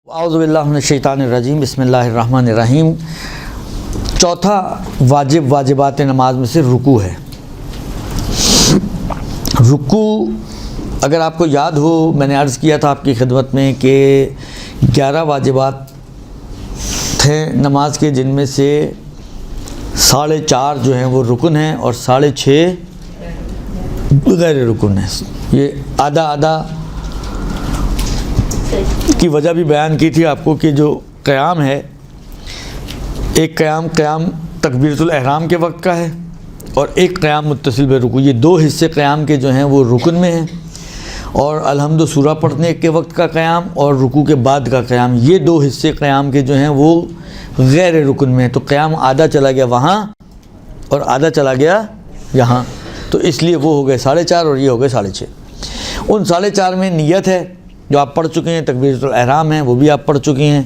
اعوذ باللہ من الشیطان الرجیم، بسم اللہ الرحمن الرحیم۔ چوتھا واجبات نماز میں سے رکوع ہے۔ رکوع اگر آپ کو یاد ہو، میں نے عرض کیا تھا آپ کی خدمت میں کہ 11 واجبات تھے نماز کے، جن میں سے 4.5 جو ہیں وہ رکن ہیں اور 6.5 غیر رکن ہیں۔ یہ آدھا کی وجہ بھی بیان کی تھی آپ کو کہ جو قیام ہے، ایک قیام تکبیرۃ الاحرام کے وقت کا ہے اور ایک قیام متصل برکوع۔ یہ 2 حصے قیام کے جو ہیں وہ رکن میں ہیں، اور الحمد سورہ پڑھنے کے وقت کا قیام اور رکوع کے بعد کا قیام، یہ 2 حصے قیام کے جو ہیں وہ غیر رکن میں ہیں۔ تو قیام آدھا چلا گیا وہاں اور آدھا چلا گیا یہاں، تو اس لیے وہ ہو گئے 4.5 اور یہ ہو گئے 6.5۔ ان 4.5 میں نیت ہے جو آپ پڑھ چکے ہیں، تکبیرۃ الاحرام ہے وہ بھی آپ پڑھ چکے ہیں،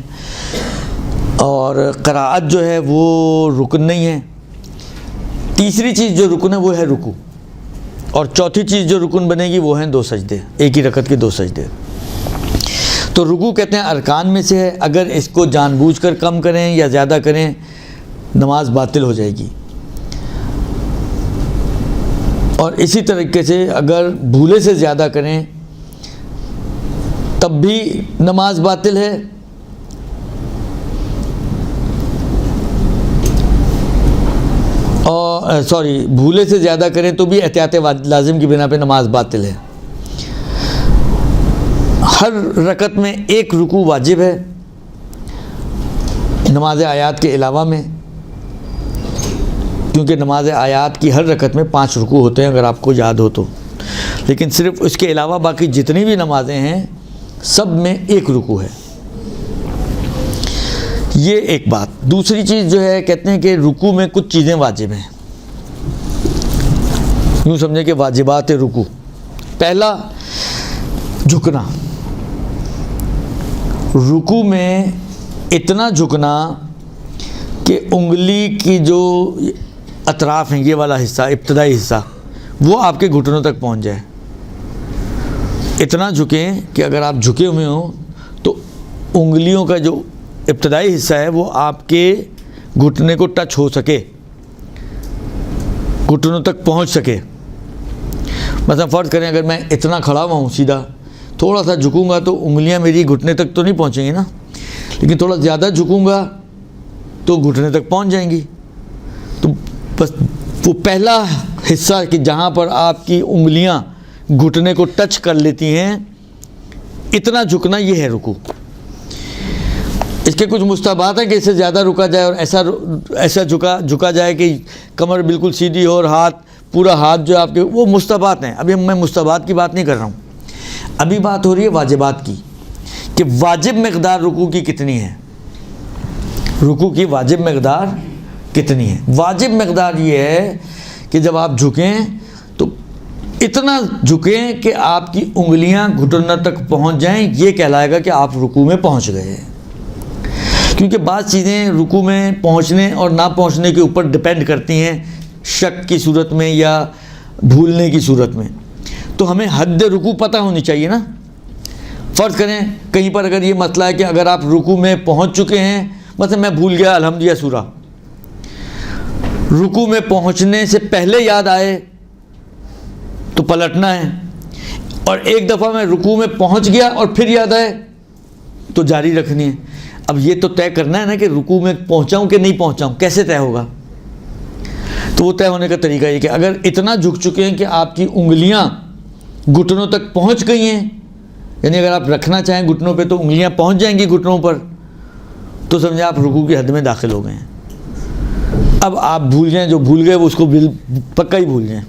اور قراءت جو ہے وہ رکن نہیں ہے۔ تیسری چیز جو رکن ہے وہ ہے رکوع، اور چوتھی چیز جو رکن بنے گی وہ ہیں 2 سجدے، ایک ہی رکعت کے 2 سجدے۔ تو رکوع کہتے ہیں ارکان میں سے ہے، اگر اس کو جان بوجھ کر کم کریں یا زیادہ کریں نماز باطل ہو جائے گی، اور اسی طریقے سے اگر بھولے سے زیادہ کریں تب بھی نماز باطل ہے، اور بھولے سے زیادہ کریں تو بھی احتیاط لازم کی بنا پہ نماز باطل ہے۔ ہر رکعت میں ایک رکوع واجب ہے نماز آیات کے علاوہ میں، کیونکہ نماز آیات کی ہر رکعت میں 5 رکوع ہوتے ہیں اگر آپ کو یاد ہو تو، لیکن صرف اس کے علاوہ باقی جتنی بھی نمازیں ہیں سب میں ایک رکوع ہے۔ یہ ایک بات۔ دوسری چیز جو ہے، کہتے ہیں کہ رکوع میں کچھ چیزیں واجب ہیں، یوں سمجھیں کہ واجبات رکوع۔ پہلا، جھکنا۔ رکوع میں اتنا جھکنا کہ انگلی کی جو اطراف ہیں، یہ والا حصہ، ابتدائی حصہ، وہ آپ کے گھٹنوں تک پہنچ جائے۔ اتنا جھکیں کہ اگر آپ جھکے ہوئے ہوں تو انگلیوں کا جو ابتدائی حصہ ہے وہ آپ کے گھٹنے کو ٹچ ہو سکے، گھٹنوں تک پہنچ سکے۔ مثلا فرض کریں اگر میں اتنا کھڑا ہوا ہوں سیدھا، تھوڑا سا جھکوں گا تو انگلیاں میری گھٹنے تک تو نہیں پہنچیں گی نا، لیکن تھوڑا زیادہ جھکوں گا تو گھٹنے تک پہنچ جائیں گی۔ تو بس وہ پہلا حصہ کہ جہاں پر آپ کی انگلیاں گھٹنے کو ٹچ کر لیتی ہیں، اتنا جھکنا، یہ ہے رکوع۔ اس کے کچھ مستحبات ہیں کہ اس سے زیادہ رکا جائے اور ایسا جھکا جائے کہ کمر بالکل سیدھی ہو اور پورا ہاتھ جو آپ کے، وہ مستحبات ہیں۔ ابھی میں مستحبات کی بات نہیں کر رہا ہوں، ابھی بات ہو رہی ہے واجبات کی، کہ واجب مقدار رکوع کی کتنی ہے، رکوع کی واجب مقدار کتنی ہے۔ واجب مقدار یہ ہے کہ جب آپ جھکیں تو اتنا جھکیں کہ آپ کی انگلیاں گھٹنوں تک پہنچ جائیں، یہ کہلائے گا کہ آپ رکوع میں پہنچ گئے ہیں۔ کیونکہ بعض چیزیں رکوع میں پہنچنے اور نہ پہنچنے کے اوپر ڈپینڈ کرتی ہیں، شک کی صورت میں یا بھولنے کی صورت میں، تو ہمیں حد رکوع پتہ ہونی چاہیے نا۔ فرض کریں کہیں پر اگر یہ مسئلہ ہے کہ اگر آپ رکوع میں پہنچ چکے ہیں، مثلا میں بھول گیا الحمدیہ سورہ، رکوع میں پہنچنے سے پہلے یاد آئے تو پلٹنا ہے، اور ایک دفعہ میں رکوع میں پہنچ گیا اور پھر یاد آئے تو جاری رکھنی ہے۔ اب یہ تو طے کرنا ہے نا کہ رکوع میں پہنچاؤں کہ نہیں پہنچاؤں، کیسے طے ہوگا؟ تو وہ طے ہونے کا طریقہ یہ کہ اگر اتنا جھک چکے ہیں کہ آپ کی انگلیاں گھٹنوں تک پہنچ گئی ہیں، یعنی اگر آپ رکھنا چاہیں گھٹنوں پہ تو انگلیاں پہنچ جائیں گی گھٹنوں پر، تو سمجھے آپ رکوع کی حد میں داخل ہو گئے ہیں۔ اب آپ بھول جائیں، جو بھول گئے وہ اس کو پکا ہی بھول جائیں۔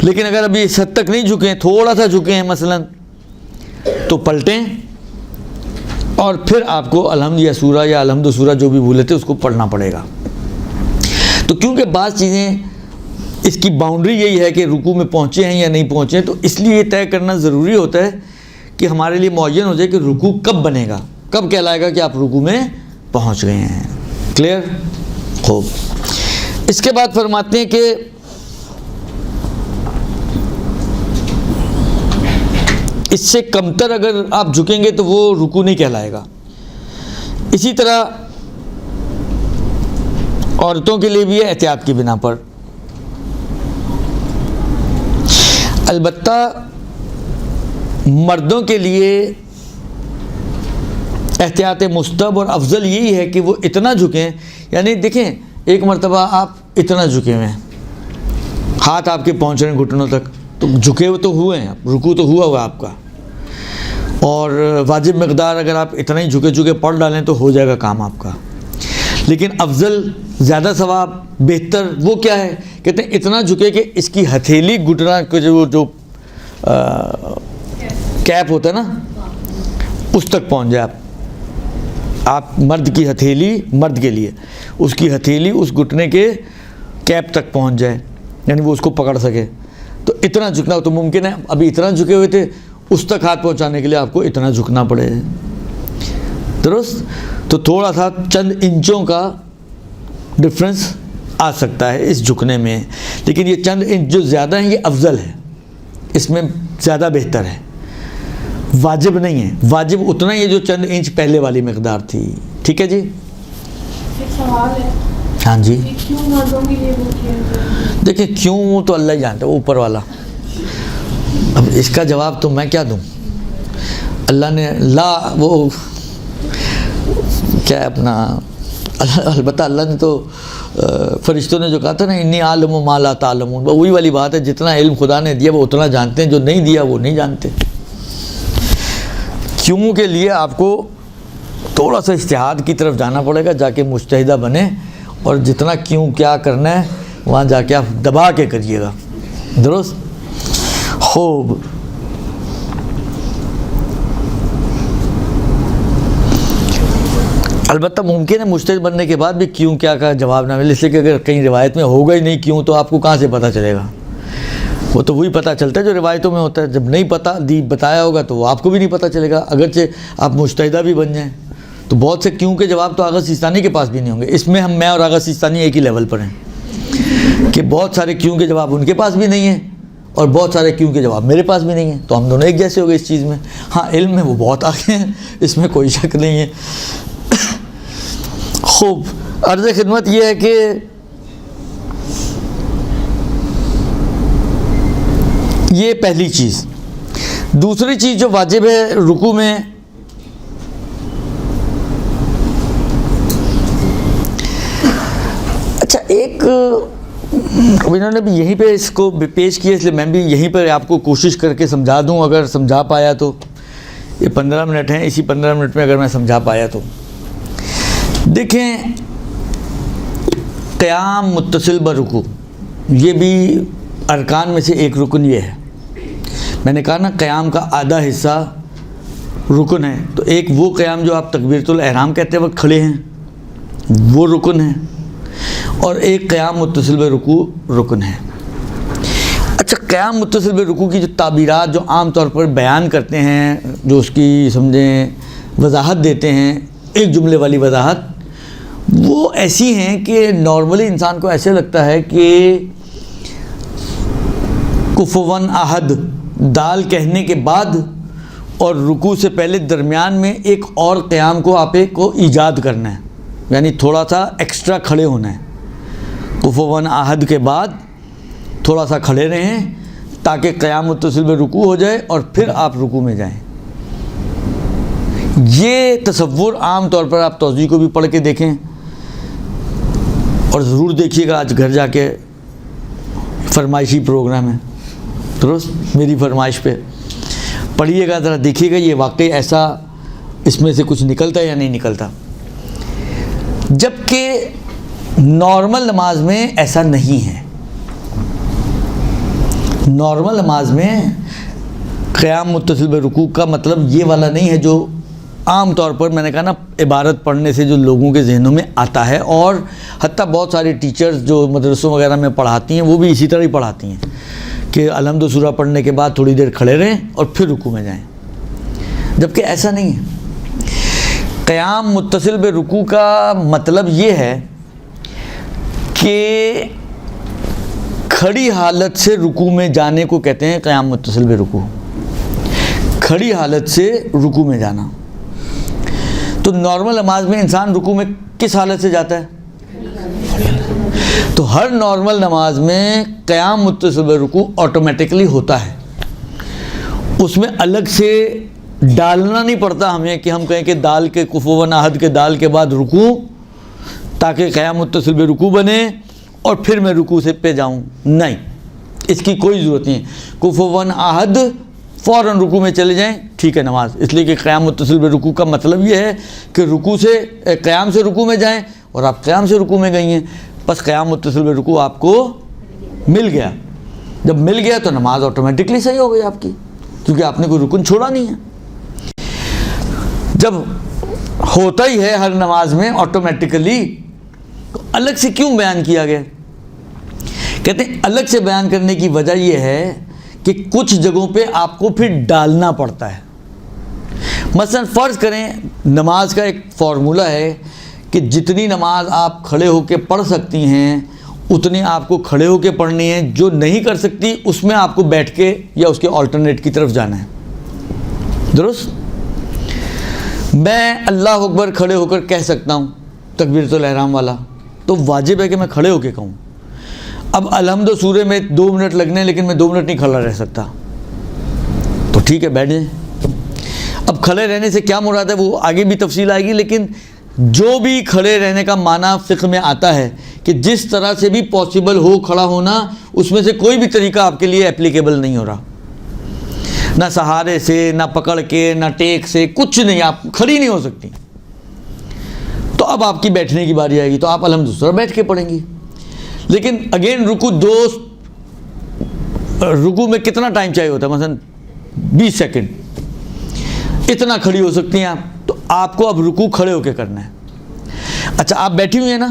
لیکن اگر ابھی اس حد تک نہیں جھکے، تھوڑا سا جھکے ہیں مثلا، تو پلٹیں اور پھر آپ کو الحمد یا سورہ یا الحمد سورہ جو بھی بھولے تھے اس کو پڑھنا پڑے گا۔ تو کیونکہ بعض چیزیں اس کی باؤنڈری یہی ہے کہ رکوع میں پہنچے ہیں یا نہیں پہنچے ہیں، تو اس لیے یہ طے کرنا ضروری ہوتا ہے کہ ہمارے لیے معین ہو جائے کہ رکوع کب بنے گا، کب کہلائے گا کہ آپ رکوع میں پہنچ گئے ہیں۔ کلیئر؟ خوب۔ اس کے بعد فرماتے ہیں کہ اس سے کمتر اگر آپ جھکیں گے تو وہ رکوع نہیں کہلائے گا۔ اسی طرح عورتوں کے لیے بھی ہے احتیاط کی بنا پر۔ البتہ مردوں کے لیے احتیاط مستحب اور افضل یہی ہے کہ وہ اتنا جھکیں، یعنی دیکھیں ایک مرتبہ آپ اتنا جھکے ہوئے ہیں، ہاتھ آپ کے پہنچ رہے ہیں گھٹنوں تک، تو جھکے ہوئے تو ہوئے ہیں، رکوع تو ہوا ہوا آپ کا، اور واجب مقدار اگر آپ اتنا ہی جھکے پڑھ ڈالیں تو ہو جائے گا کام آپ کا۔ لیکن افضل، زیادہ ثواب، بہتر وہ کیا ہے؟ کہتے ہیں اتنا جھکے کہ اس کی ہتھیلی گھٹنا کے جو کیپ ہوتا ہے نا اس تک پہنچ جائے آپ مرد کی ہتھیلی، مرد کے لیے اس کی ہتھیلی اس گھٹنے کے کیپ تک پہنچ جائے، یعنی وہ اس کو پکڑ سکے، تو اتنا جھکنا ہو تو ممکن ہے۔ ابھی اتنا جھکے ہوئے تھے، اس تک ہاتھ پہنچانے کے لیے آپ کو اتنا جھکنا پڑے، درست؟ تو تھوڑا سا چند انچوں کا ڈفرنس آ سکتا ہے اس جھکنے میں، لیکن یہ چند انچ جو زیادہ ہیں یہ افضل ہے، اس میں زیادہ بہتر ہے، واجب نہیں ہے۔ واجب اتنا ہی ہے جو چند انچ پہلے والی مقدار تھی۔ ٹھیک ہے جی؟ ایک سوال ہے، ہاں جی، کیوں مردوں کے لیے وہ کیا جائے؟ دیکھیں کیوں تو اللہ ہی جانتا ہے، وہ اوپر والا۔ اب اس کا جواب تو میں کیا دوں؟ اللہ نے وہ کیا ہے اپنا، البتہ اللہ نے تو فرشتوں نے جو کہا تھا نا انی عالم ما لا تعلمون، وہی والی بات ہے، جتنا علم خدا نے دیا وہ اتنا جانتے ہیں، جو نہیں دیا وہ نہیں جانتے۔ کیوں کے لیے آپ کو تھوڑا سا اجتہاد کی طرف جانا پڑے گا، جا کے مجتہدہ بنے، اور جتنا کیوں کیا کرنا ہے وہاں جا کے آپ دبا کے کریے گا، درست؟ خوب، البتہ ممکن ہے مجتہد بننے کے بعد بھی کیوں کیا کا جواب نہ ملے، اس لیے کہ اگر کہیں روایت میں ہوگا ہی نہیں کیوں تو آپ کو کہاں سے پتہ چلے گا؟ وہ تو وہی پتہ چلتا ہے جو روایتوں میں ہوتا ہے، جب نہیں پتہ بتایا ہوگا تو وہ آپ کو بھی نہیں پتہ چلے گا، اگرچہ آپ مجتہدہ بھی بن جائیں تو بہت سے کیوں کے جواب تو آغا سیستانی کے پاس بھی نہیں ہوں گے۔ اس میں میں اور آغا سیستانی ایک ہی لیول پر ہیں کہ بہت سارے کیوں کے جواب ان کے پاس بھی نہیں ہیں اور بہت سارے کیوں کے جواب میرے پاس بھی نہیں ہیں، تو ہم دونوں ایک جیسے ہو گئے اس چیز میں۔ ہاں علم میں وہ بہت آگے ہیں، اس میں کوئی شک نہیں ہے۔ خوب، عرض خدمت یہ ہے کہ یہ پہلی چیز۔ دوسری چیز جو واجب ہے رکوع میں، اچھا ایک اب انہوں نے بھی یہیں پہ اس کو پیش کیا، اس لیے میں بھی یہیں پر آپ کو کوشش کر کے سمجھا دوں، اگر سمجھا پایا تو۔ یہ 15 منٹ ہیں، اسی 15 منٹ میں اگر میں سمجھا پایا تو۔ دیکھیں قیام متصل برکوع، یہ بھی ارکان میں سے ایک رکن یہ ہے۔ میں نے کہا نا قیام کا آدھا حصہ رکن ہے، تو ایک وہ قیام جو آپ تکبیرۃ الاحرام کہتے وقت کھڑے ہیں وہ رکن ہے، اور ایک قیام متصل برکوع رکن ہے۔ اچھا قیام متصل برکوع کی جو تعبیرات جو عام طور پر بیان کرتے ہیں، جو اس کی سمجھیں وضاحت دیتے ہیں، ایک جملے والی وضاحت، وہ ایسی ہیں کہ نارملی انسان کو ایسے لگتا ہے کہ کفواً احد دال کہنے کے بعد اور رکوع سے پہلے درمیان میں ایک اور قیام کو آپ کو ایجاد کرنا ہے، یعنی تھوڑا سا ایکسٹرا کھڑے ہونا ہے۔ کفواً احد کے بعد تھوڑا سا کھڑے رہیں تاکہ قیام متصل برکوع ہو جائے اور پھر آپ رکوع میں جائیں۔ یہ تصور عام طور پر آپ توضیح کو بھی پڑھ کے دیکھیں، اور ضرور دیکھیے گا آج گھر جا کے، فرمائشی پروگرام ہے، درست؟ میری فرمائش پہ پڑھیے گا، ذرا دیکھیے گا یہ واقعی ایسا اس میں سے کچھ نکلتا ہے یا نہیں نکلتا، جبکہ نارمل نماز میں ایسا نہیں ہے۔ نارمل نماز میں قیام متصل برکوع کا مطلب یہ والا نہیں ہے جو عام طور پر میں نے کہا نا عبارت پڑھنے سے جو لوگوں کے ذہنوں میں آتا ہے، اور حتیٰ بہت سارے ٹیچرز جو مدرسوں وغیرہ میں پڑھاتی ہیں وہ بھی اسی طرح ہی پڑھاتی ہیں کہ الحمد سورہ پڑھنے کے بعد تھوڑی دیر کھڑے رہیں اور پھر رکوع میں جائیں، جبکہ ایسا نہیں ہے۔ قیام متصل برکوع کا مطلب یہ ہے کہ کھڑی حالت سے رکوع میں جانے کو کہتے ہیں قیام متصل برکوع۔ کھڑی حالت سے رکوع میں جانا. تو نارمل نماز میں انسان رکوع میں کس حالت سے جاتا ہے؟ تو ہر نارمل نماز میں قیام متصل برکوع آٹومیٹکلی ہوتا ہے. اس میں الگ سے ڈالنا نہیں پڑتا ہمیں کہ ہم کہیں کہ دال کے کفو احد کے دال کے بعد رکوع تاکہ قیام متصل برکوع بنے اور پھر میں رکوع سے پہ جاؤں. نہیں، اس کی کوئی ضرورت نہیں. کفو احد فوراً رکوع میں چلے جائیں، ٹھیک ہے نماز. اس لیے کہ قیام متصل برکوع کا مطلب یہ ہے کہ رکوع سے قیام سے رکوع میں جائیں اور آپ قیام سے رکوع میں گئی ہیں، بس قیام متصل برکوع آپ کو مل گیا. جب مل گیا تو نماز آٹومیٹکلی صحیح ہو گئی آپ کی، کیونکہ آپ نے کوئی رکن چھوڑا نہیں ہے. جب ہوتا ہی ہے ہر نماز میں آٹومیٹکلی، تو الگ سے کیوں بیان کیا گیا؟ کہتے ہیں الگ سے بیان کرنے کی وجہ یہ ہے کہ کچھ جگہوں پہ آپ کو پھر ڈالنا پڑتا ہے. مثلا فرض کریں نماز کا ایک فارمولہ ہے کہ جتنی نماز آپ کھڑے ہو کے پڑھ سکتی ہیں اتنی آپ کو کھڑے ہو کے پڑھنی ہے. جو نہیں کر سکتی اس میں آپ کو بیٹھ کے یا اس کے آلٹرنیٹ کی طرف جانا ہے. درست؟ میں اللہ اکبر کھڑے ہو کر کہہ سکتا ہوں تکبیرۃ الاحرام والا، تو واجب ہے کہ میں کھڑے ہو کے کہوں. اب الحمد سورہ میں 2 منٹ لگنے، لیکن میں 2 منٹ نہیں کھڑا رہ سکتا، تو ٹھیک ہے بیٹھ جائیں. اب کھڑے رہنے سے کیا مراد ہے وہ آگے بھی تفصیل آئے گی، لیکن جو بھی کھڑے رہنے کا معنی فقہ میں آتا ہے کہ جس طرح سے بھی پاسبل ہو کھڑا ہونا، اس میں سے کوئی بھی طریقہ آپ کے لیے اپلیکیبل نہیں ہو رہا. نہ سہارے سے، نہ پکڑ کے، نہ ٹیک سے، کچھ نہیں، آپ کھڑی نہیں ہو سکتی. تو اب آپ کی بیٹھنے کی باری آئے گی تو آپ الحمدللہ بیٹھ کے پڑھیں گی. لیکن اگین رکوع میں کتنا ٹائم چاہیے ہوتا ہے؟ مثلا 20 سیکنڈ، اتنا کھڑی ہو سکتی ہیں آپ. تو آپ کو اب رکوع کھڑے ہو کے کرنا ہے. اچھا آپ بیٹھی ہوئی ہیں نا،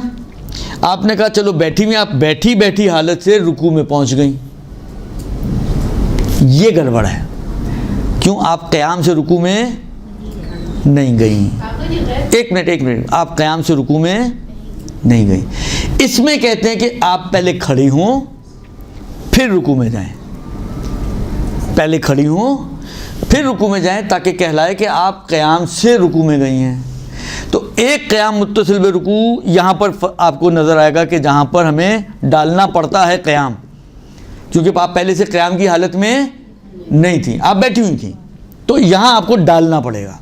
آپ نے کہا چلو بیٹھی ہوئی ہیں، آپ بیٹھی حالت سے رکوع میں پہنچ گئیں. یہ گڑبڑ ہے. کیوں؟ آپ قیام سے رکوع میں نہیں گئیں. ایک منٹ، آپ قیام سے رکوع میں نہیں گئیں. اس میں کہتے ہیں کہ آپ پہلے کھڑی ہوں پھر رکوع میں جائیں. پہلے کھڑی ہوں پھر رکوع میں جائیں تاکہ کہلائے کہ آپ قیام سے رکوع میں گئی ہیں. تو ایک قیام متصل برکوع یہاں پر آپ کو نظر آئے گا کہ جہاں پر ہمیں ڈالنا پڑتا ہے قیام، کیونکہ آپ پہلے سے قیام کی حالت میں نہیں تھیں، آپ بیٹھی ہوئی تھیں، تو یہاں آپ کو ڈالنا پڑے گا.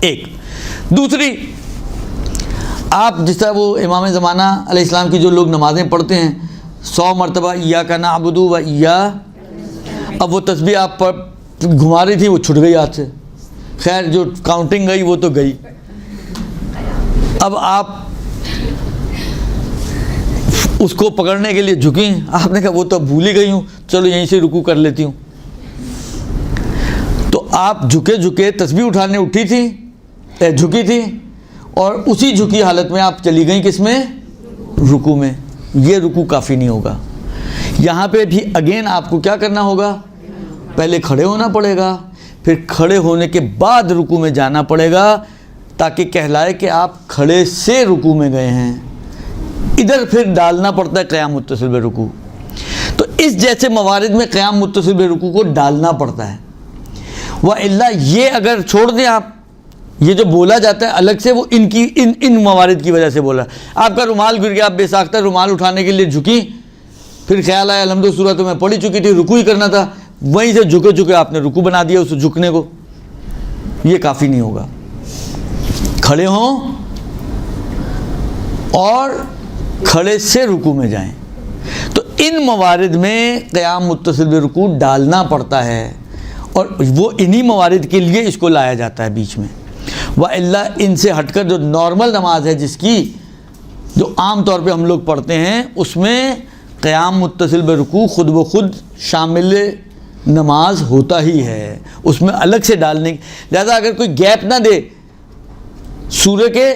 ایک دوسری، آپ جس طرح وہ امام زمانہ علیہ السلام کی جو لوگ نمازیں پڑھتے ہیں 100 مرتبہ ایاک نعبد و ایاک، اب وہ تسبیح آپ پر گھما رہی تھی، وہ چھٹ گئی ہاتھ سے. خیر جو کاؤنٹنگ گئی وہ تو گئی. اب آپ اس کو پکڑنے کے لیے جھکیں، آپ نے کہا وہ تو بھول ہی گئی ہوں، چلو یہیں سے رکوع کر لیتی ہوں. تو آپ جھکے تسبیح اٹھانے اٹھی تھی، جھکی تھی، اور اسی جھکی حالت میں آپ چلی گئیں کس میں؟ رکوع میں. یہ رکوع کافی نہیں ہوگا. یہاں پہ بھی اگین آپ کو کیا کرنا ہوگا؟ پہلے کھڑے ہونا پڑے گا، پھر کھڑے ہونے کے بعد رکوع میں جانا پڑے گا تاکہ کہلائے کہ آپ کھڑے سے رکوع میں گئے ہیں. ادھر پھر ڈالنا پڑتا ہے قیام متصل برکوع. تو اس جیسے موارد میں قیام متصل برکوع کو ڈالنا پڑتا ہے. وَإِلَّا یہ اگر چھوڑ دیں آپ، یہ جو بولا جاتا ہے الگ سے وہ ان موارد کی وجہ سے بولا. آپ کا رومال گر گیا، آپ بے ساختہ رومال اٹھانے کے لیے جھکی، پھر خیال آیا الحمد سورہ تو میں پڑھی چکی تھی، رکوع ہی کرنا تھا، وہیں سے جھکے آپ نے رکوع بنا دیا اس جھکنے کو. یہ کافی نہیں ہوگا. کھڑے ہوں اور کھڑے سے رکوع میں جائیں. تو ان موارد میں قیام متصل برکوع ڈالنا پڑتا ہے، اور وہ انہی موارد کے لیے اس کو لایا جاتا ہے بیچ میں. وَإِلَّا ان سے ہٹ کر جو نارمل نماز ہے جس کی جو عام طور پہ ہم لوگ پڑھتے ہیں، اس میں قیام متصل برکوع خود بخود شامل نماز ہوتا ہی ہے. اس میں الگ سے ڈالنے، لہذا اگر کوئی گیپ نہ دے سورہ کے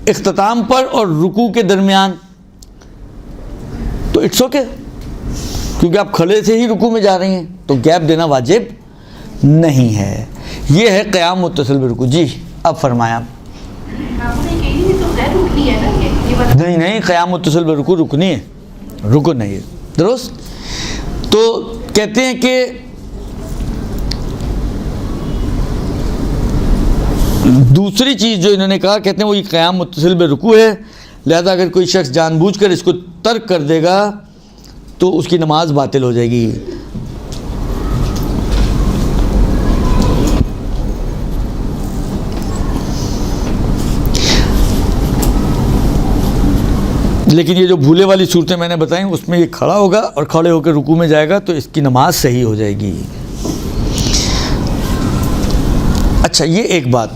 اختتام پر اور رکوع کے درمیان تو اٹس اوکے، کیونکہ آپ کھڑے سے ہی رکوع میں جا رہی ہیں تو گیپ دینا واجب نہیں ہے. یہ ہے قیام متصل برکوع. جی اب فرمایا. نہیں قیام متصل برکوع رکنی ہے، رکن نہیں ہے. درست. تو کہتے ہیں کہ دوسری چیز جو انہوں نے کہا کہتے ہیں وہ یہ قیام متصل برکوع ہے، لہذا اگر کوئی شخص جان بوجھ کر اس کو ترک کر دے گا تو اس کی نماز باطل ہو جائے گی۔ لیکن یہ جو بھولے والی صورتیں میں نے بتائیں اس میں یہ کھڑا ہوگا اور کھڑے ہو کے رکوع میں جائے گا تو اس کی نماز صحیح ہو جائے گی۔ اچھا، یہ ایک بات۔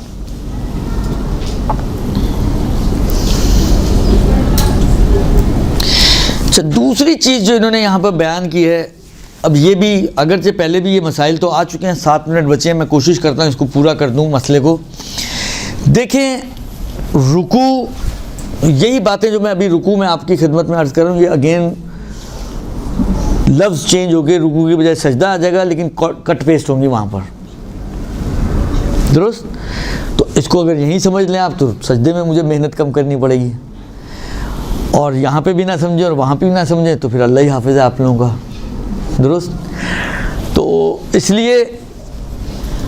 اچھا، دوسری چیز جو انہوں نے یہاں پر بیان کی ہے، اب یہ بھی اگرچہ پہلے بھی یہ مسائل تو آ چکے ہیں، 7 منٹ بچے ہیں، میں کوشش کرتا ہوں اس کو پورا کر دوں مسئلے کو۔ دیکھیں، رکوع، یہی باتیں جو میں ابھی رکوع میں آپ کی خدمت میں عرض کر رہا ہوں، یہ اگین لفظ چینج ہو گئے، رکوع کی بجائے سجدہ آ جائے گا، لیکن کٹ پیسٹ ہوں گی وہاں پر، درست؟ تو اس کو اگر یہیں سمجھ لیں آپ تو سجدے میں مجھے محنت کم کرنی پڑے گی، اور یہاں پہ بھی نہ سمجھیں اور وہاں پہ بھی نہ سمجھیں تو پھر اللہ ہی حافظ ہے آپ لوگوں کا، درست؟ تو اس لیے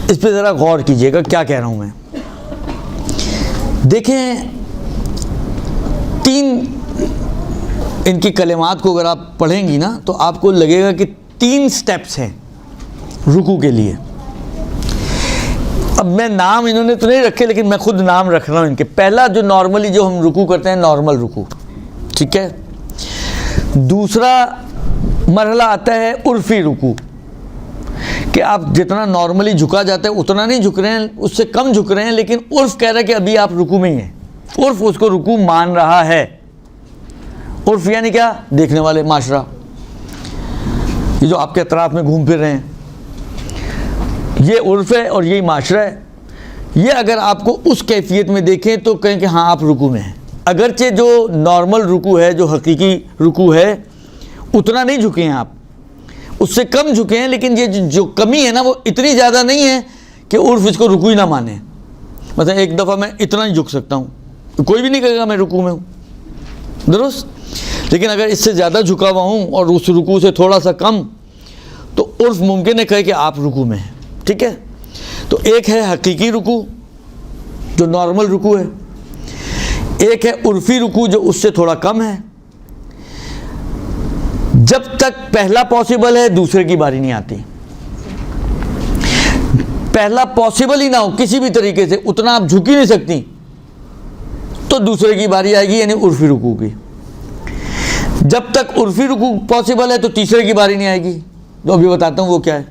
اس پہ ذرا غور کیجئے گا کیا کہہ رہا ہوں میں۔ دیکھیں، 3 ان کی کلمات کو اگر آپ پڑھیں گی نا تو آپ کو لگے گا کہ 3 سٹیپس ہیں رکوع کے لیے۔ اب میں نام انہوں نے تو نہیں رکھے لیکن میں خود نام رکھ رہا ہوں ان کے۔ پہلا جو نارملی جو ہم رکوع کرتے ہیں، نارمل رکوع، ٹھیک ہے۔ دوسرا مرحلہ آتا ہے عرفی رکوع، کہ آپ جتنا نارملی جھکا جاتا ہے اتنا نہیں جھک رہے ہیں، اس سے کم جھک رہے ہیں، لیکن عرف کہہ رہا ہے کہ ابھی آپ رکوع میں ہی ہیں، عرف اس کو رکوع مان رہا ہے۔ عرف یعنی کیا؟ دیکھنے والے، معاشرہ، یہ جو آپ کے اطراف میں گھوم پھر رہے ہیں، یہ عرف ہے اور یہی معاشرہ ہے۔ یہ اگر آپ کو اس کیفیت میں دیکھیں تو کہیں کہ ہاں آپ رکوع میں ہیں، اگرچہ جو نارمل رکوع ہے، جو حقیقی رکوع ہے، اتنا نہیں جھکے ہیں آپ، اس سے کم جھکے ہیں، لیکن یہ جو کمی ہے نا وہ اتنی زیادہ نہیں ہے کہ عرف اس کو رکوع ہی نہ مانے۔ مثلا ایک دفعہ میں اتنا ہی جھک سکتا ہوں، کوئی بھی نہیں کہے گا میں رکوع میں ہوں، درست؟ لیکن اگر اس سے زیادہ جھکا ہوا ہوں اور اس رکوع سے تھوڑا سا کم، تو عرف ممکن ہے کہے کہ آپ رکوع میں ہیں، ٹھیک ہے۔ تو ایک ہے حقیقی رکوع جو نارمل رکوع ہے، ایک ہے عرفی رکوع جو اس سے تھوڑا کم ہے۔ جب تک پہلا پاسبل ہے دوسرے کی باری نہیں آتی، پہلا پاسبل ہی نہ ہو کسی بھی طریقے سے، اتنا آپ جھک ہی نہیں سکتی، تو دوسرے کی باری آئے گی، یعنی عرفی رکوع کی۔ جب تک عرفی رکوع پاسبل ہے تو تیسرے کی باری نہیں آئے گی، تو ابھی بتاتا ہوں وہ کیا ہے۔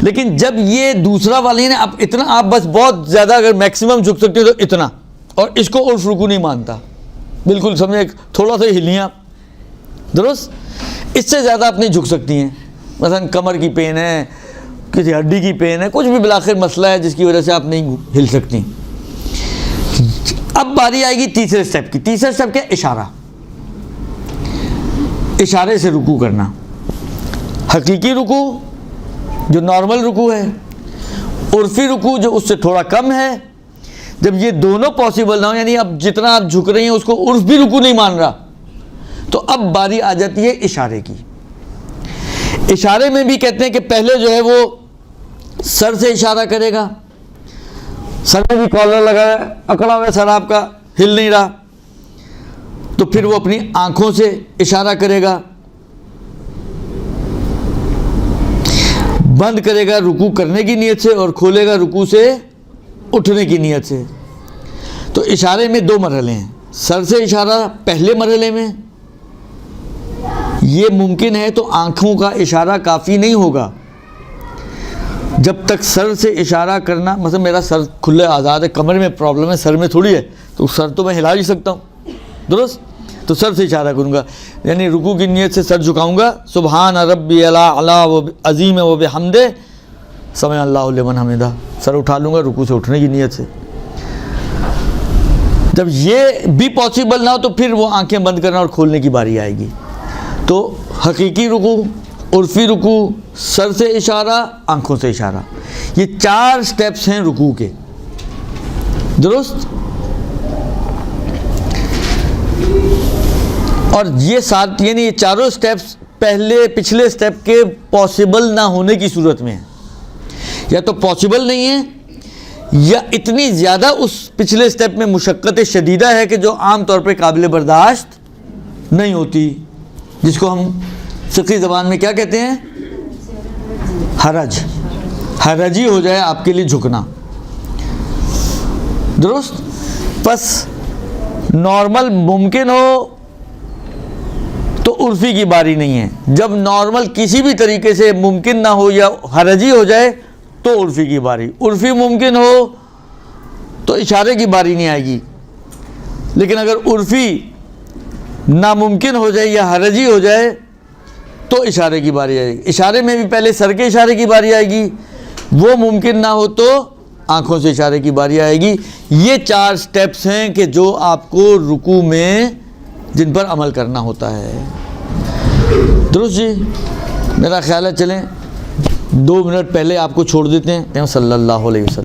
لیکن جب یہ دوسرا والی نے اب اتنا، آپ بس بہت زیادہ اگر میکسیمم جھک سکتے ہو تو اتنا، اور اس کو عرف رکوع نہیں مانتا، بالکل سمجھے، تھوڑا سا ہلیاں، درست؟ اس سے زیادہ آپ نہیں جھک سکتی ہیں، مثلا کمر کی پین ہے، کسی ہڈی کی پین ہے، کچھ بھی بالآخر مسئلہ ہے جس کی وجہ سے آپ نہیں ہل سکتی۔ اب باری آئے گی تیسرے سٹیپ کی۔ تیسرا سٹیپ کیا؟ اشارہ، اشارے سے رکوع کرنا۔ حقیقی رکوع جو نارمل رکوع ہے، عرفی رکوع جو اس سے تھوڑا کم ہے۔ جب یہ دونوں پاسبل نہ ہو، یعنی اب جتنا آپ جھک رہی ہیں اس کو عرف بھی رکوع نہیں مان رہا، تو اب باری آ جاتی ہے اشارے کی۔ اشارے میں بھی کہتے ہیں کہ پہلے جو ہے وہ سر سے اشارہ کرے گا، سر میں بھی کالر لگا ہے، اکڑا ہوا ہے سر آپ کا، ہل نہیں رہا، تو پھر وہ اپنی آنکھوں سے اشارہ کرے گا، بند کرے گا رکوع کرنے کی نیت سے اور کھولے گا رکوع سے اٹھنے کی نیت سے۔ تو اشارے میں 2 مرحلے ہیں۔ سر سے اشارہ پہلے مرحلے میں یہ ممکن ہے تو آنکھوں کا اشارہ کافی نہیں ہوگا، جب تک سر سے اشارہ کرنا، مثلا میرا سر کھلے آزاد ہے، کمر میں پرابلم ہے، سر میں تھوڑی ہے، تو سر تو میں ہلا ہی سکتا ہوں، درست؟ تو سر سے اشارہ کروں گا، یعنی رکوع کی نیت سے سر جھکاؤں گا، سبحان ربی الاعلی و عظیم و بحمدہ سمع اللہ لمن حمدہ، سر اٹھا لوں گا رکوع سے اٹھنے کی نیت سے۔ جب یہ بھی پاسبل نہ ہو تو پھر وہ آنکھیں بند کرنا اور کھولنے کی باری آئے گی۔ تو حقیقی رکوع، عرفی رکوع، سر سے اشارہ، آنکھوں سے اشارہ، یہ 4 سٹیپس ہیں رکوع کے، درست؟ اور یہ ساتھ، یعنی یہ چاروں سٹیپس پچھلے سٹیپ کے پاسبل نہ ہونے کی صورت میں ہیں، یا تو پاسبل نہیں ہے یا اتنی زیادہ اس پچھلے سٹیپ میں مشقت شدیدہ ہے کہ جو عام طور پہ قابل برداشت نہیں ہوتی، جس کو ہم فقہی زبان میں کیا کہتے ہیں؟ حرج. حرجی ہو جائے آپ کے لیے جھکنا. درست؟ پس نارمل ممکن ہو تو عرفی کی باری نہیں ہے. جب نارمل کسی بھی طریقے سے ممکن نہ ہو یا حرجی ہو جائے تو عرفی کی باری. عرفی ممکن ہو تو اشارے کی باری نہیں آئے گی، لیکن اگر عرفی ناممکن ہو جائے یا حرجی ہو جائے تو اشارے کی باری آئے گی. اشارے میں بھی پہلے سر کے اشارے کی باری آئے گی، وہ ممکن نہ ہو تو آنکھوں سے اشارے کی باری آئے گی. یہ 4 سٹیپس ہیں کہ جو آپ کو رکوع میں جن پر عمل کرنا ہوتا ہے. درست جی؟ میرا خیال ہے چلیں 2 منٹ پہلے آپ کو چھوڑ دیتے ہیں. صلی اللہ علیہ وسلم.